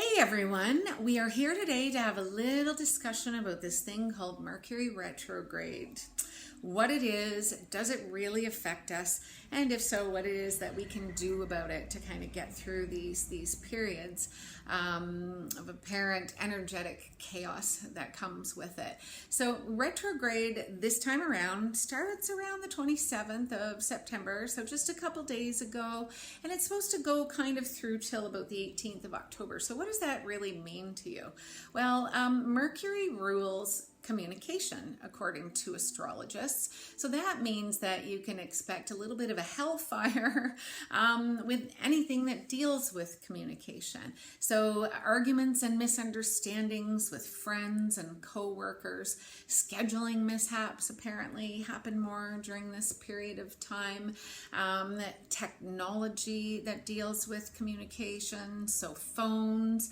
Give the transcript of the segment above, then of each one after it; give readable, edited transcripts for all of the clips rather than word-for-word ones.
Hey everyone, we are here today to have a little discussion about this thing called Mercury Retrograde. What it is, does it really affect us? And if so, what it is that we can do about it to kind of get through these periods of apparent energetic chaos that comes with it. So retrograde this time around starts around the 27th of September, so just a couple days ago, and it's supposed to go kind of through till about the 18th of October. So what does that really mean to you? Well, Mercury rules communication, according to astrologists. So that means that you can expect a little bit of a hellfire with anything that deals with communication. So arguments and misunderstandings with friends and co-workers, scheduling mishaps apparently happen more during this period of time. Technology that deals with communication, so phones,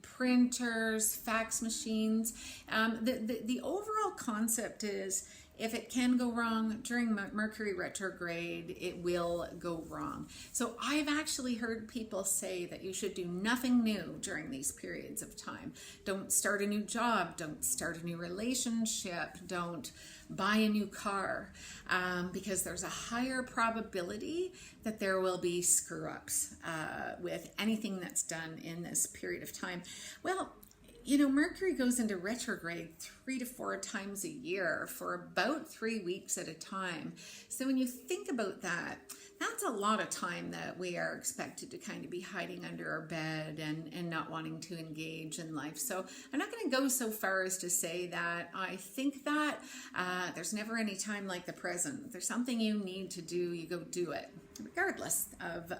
printers, fax machines. The overall concept is if it can go wrong during Mercury retrograde, it will go wrong. So I've actually heard people say that you should do nothing new during these periods of time. Don't start a new job, don't start a new relationship, don't buy a new car, because there's a higher probability that there will be screw-ups with anything that's done in this period of time. Well, Mercury goes into retrograde 3 to 4 times a year for about 3 weeks at a time. So when you think about that, that's a lot of time that we are expected to kind of be hiding under our bed and not wanting to engage in life. So I'm not going to go so far as to say that I think that there's never any time like the present. If there's something you need to do, you go do it, regardless of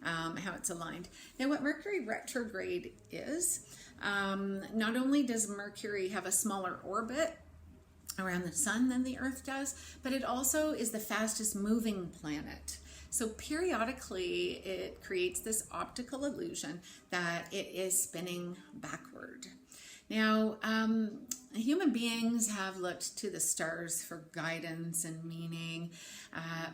how it's aligned. Now, what Mercury retrograde is, not only does Mercury have a smaller orbit around the sun than the Earth does, but it also is the fastest moving planet. So periodically it creates this optical illusion that it is spinning backward. Now, human beings have looked to the stars for guidance and meaning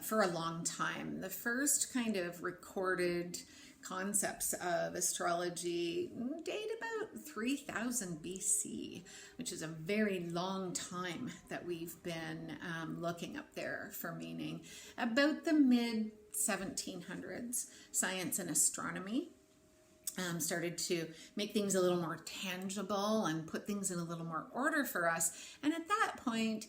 for a long time. The first kind of recorded concepts of astrology date about 3000 BC, which is a very long time that we've been looking up there for meaning. About the mid 1700s, science and astronomy started to make things a little more tangible and put things in a little more order for us. And at that point,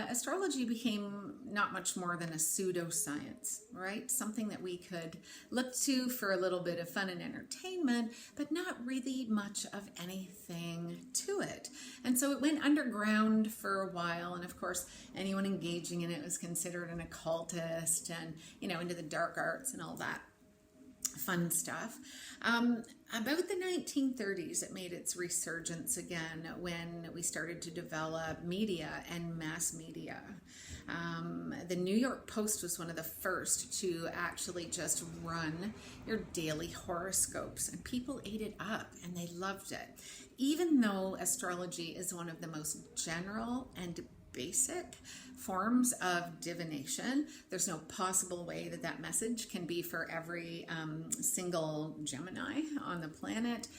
astrology became not much more than a pseudoscience, right? Something that we could look to for a little bit of fun and entertainment, but not really much of anything to it. And so it went underground for a while. And of course, anyone engaging in it was considered an occultist and, into the dark arts and all that fun stuff. About the 1930s, it made its resurgence again when we started to develop media and mass media. The New York Post was one of the first to actually just run your daily horoscopes, and people ate it up and they loved it. Even though astrology is one of the most general and basic forms of divination, there's no possible way that message can be for every single Gemini on the planet.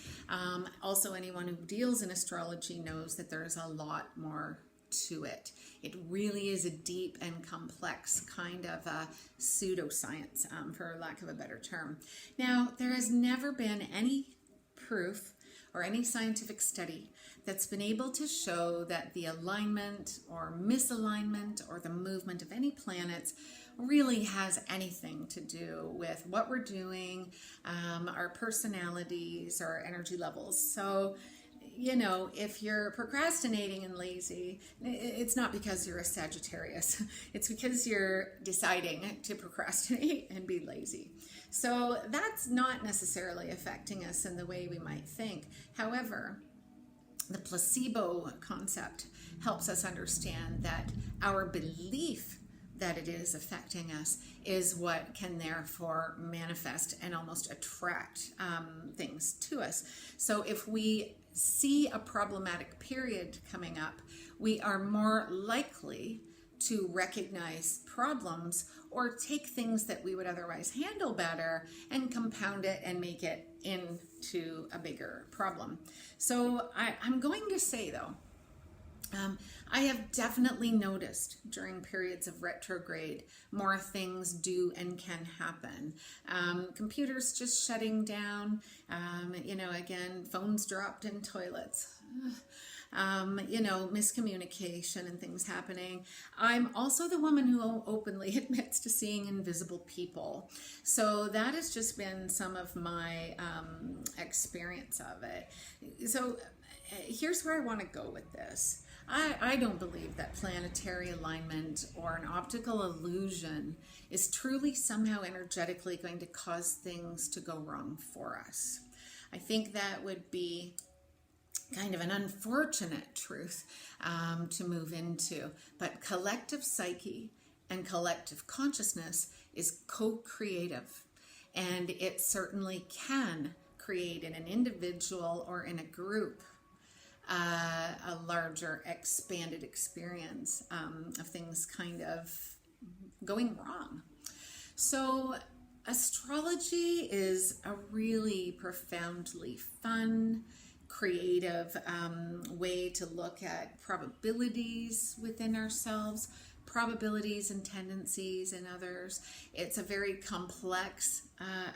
Also, anyone who deals in astrology knows that there's a lot more to it. It really is a deep and complex kind of a pseudoscience, for lack of a better term. Now, there has never been any proof or any scientific study that's been able to show that the alignment or misalignment or the movement of any planets really has anything to do with what we're doing, our personalities, our energy levels. So, if you're procrastinating and lazy, it's not because you're a Sagittarius. It's because you're deciding to procrastinate and be lazy. So that's not necessarily affecting us in the way we might think. However, the placebo concept helps us understand that our belief that it is affecting us is what can therefore manifest and almost attract things to us. So if we see a problematic period coming up, we are more likely to recognize problems or take things that we would otherwise handle better and compound it and make it into a bigger problem. So I'm going to say though, I have definitely noticed during periods of retrograde, more things do and can happen. Computers just shutting down, again, phones dropped in toilets. Miscommunication and things happening. I'm also the woman who openly admits to seeing invisible people. So that has just been some of my experience of it. So here's where I want to go with this. I don't believe that planetary alignment or an optical illusion is truly somehow energetically going to cause things to go wrong for us. I think that would be kind of an unfortunate truth to move into. But collective psyche and collective consciousness is co-creative. And it certainly can create in an individual or in a group a larger expanded experience of things kind of going wrong. So astrology is a really profoundly fun, creative way to look at probabilities within ourselves, probabilities and tendencies in others. It's a very complex,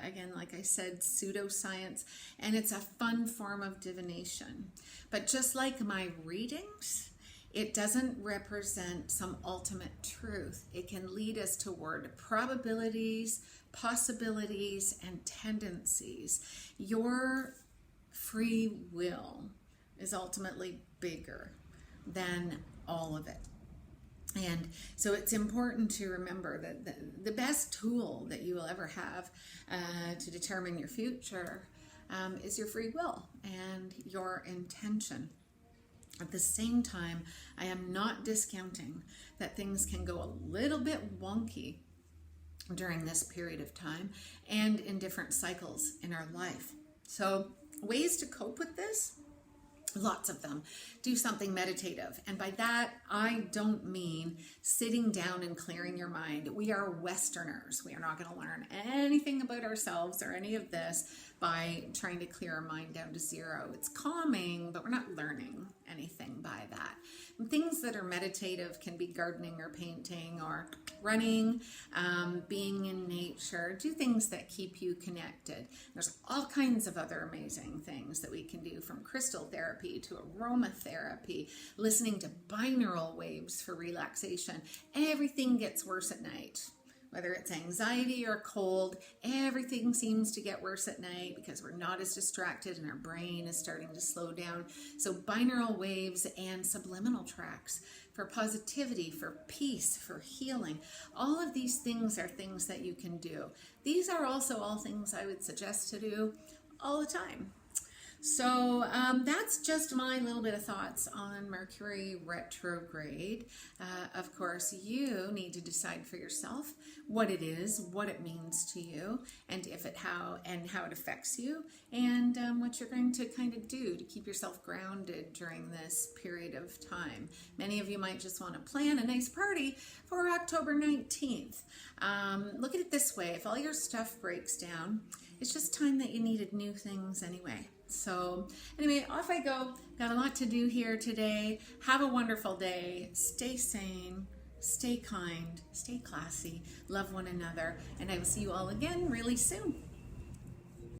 again, like I said, pseudoscience, and it's a fun form of divination. But just like my readings, it doesn't represent some ultimate truth. It can lead us toward probabilities, possibilities, and tendencies. Your free will is ultimately bigger than all of it. And so it's important to remember that the best tool that you will ever have to determine your future is your free will and your intention. At the same time, I am not discounting that things can go a little bit wonky during this period of time and in different cycles in our life. So ways to cope with this? Lots of them. Do something meditative. And by that, I don't mean sitting down and clearing your mind. We are Westerners. We are not going to learn anything about ourselves or any of this by trying to clear our mind down to zero. It's calming, but we're not learning anything by that. And things that are meditative can be gardening or painting or running, being in nature. Do things that keep you connected. There's all kinds of other amazing things that we can do, from crystal therapy to aromatherapy, listening to binaural waves for relaxation. Everything gets worse at night. Whether it's anxiety or cold, everything seems to get worse at night because we're not as distracted and our brain is starting to slow down. So binaural waves and subliminal tracks for positivity, for peace, for healing. All of these things are things that you can do. These are also all things I would suggest to do all the time. So that's just my little bit of thoughts on Mercury retrograde. Of course, you need to decide for yourself what it is, what it means to you, and how it affects you, and what you're going to kind of do to keep yourself grounded during this period of time. Many of you might just want to plan a nice party for October 19th. Look at it this way: if all your stuff breaks down, it's just time that you needed new things anyway. So anyway, off I go. Got a lot to do here today. Have a wonderful day. Stay sane, stay kind, stay classy, love one another, and I will see you all again really soon.